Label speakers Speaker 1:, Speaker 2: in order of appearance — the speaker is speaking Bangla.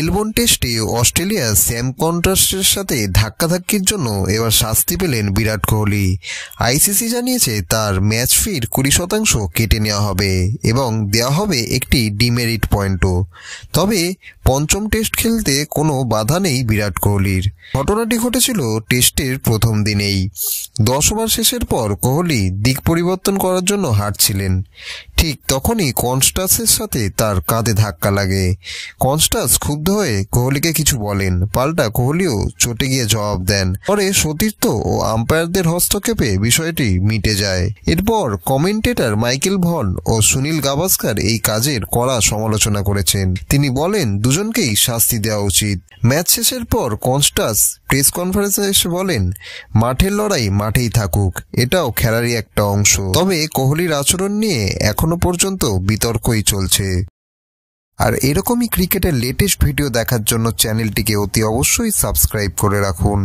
Speaker 1: মেলবোর্ন টেস্টে অস্ট্রেলিয়া স্যাম কন্ট্রাস্টের সাথে ধাক্কাধাক্কির জন্য এবার শাস্তি পেলেন বিরাট কোহলি। আইসিসি জানিয়েছে তার ম্যাচ ফির 20% কেটে নেওয়া হবে এবং দেওয়া হবে একটি ডিমেরিট পয়েন্টও। তবে পঞ্চম টেস্ট খেলতে কোনো বাধা নেই বিরাট কোহলির। ঘটনাটি ঘটেছিল টেস্টের প্রথম দিনেই। 10 ওভার শেষের পর কোহলি দিক পরিবর্তন করার জন্য হাঁটছিলেন। ঠিক তখনই কনস্টাসের সাথে তার কাঁধে ধাক্কা লাগে। কনস্টাস ক্ষুব্ধ হয়ে কোহলিকে কিছু বলেন, পাল্টা কোহলিও চটে গিয়ে জবাব দেন। পরে সতীর্থ ও আম্পায়ারদের হস্তক্ষেপে বিষয়টি মিটে যায়। এরপর কমেন্টেটর মাইকেল ভন ও সুনীল গাভাস্কার এই কাজের কড়া সমালোচনা করেছেন। তিনি বলেন দুজনকেই শাস্তি দেওয়া উচিত। ম্যাচ শেষের পর কনস্টাস প্রেস কনফারেন্সে এসে বলেন, মাঠের লড়াই মাঠেই থাকুক, এটাও খেলারই একটা অংশ। তবে কোহলির আচরণ নিয়ে এখনো পর্যন্ত বিতর্কই চলছে। আর এরকমই ক্রিকেটের লেটেস্ট ভিডিও দেখার জন্য চ্যানেলটিকে অতি অবশ্যই সাবস্ক্রাইব করে রাখুন।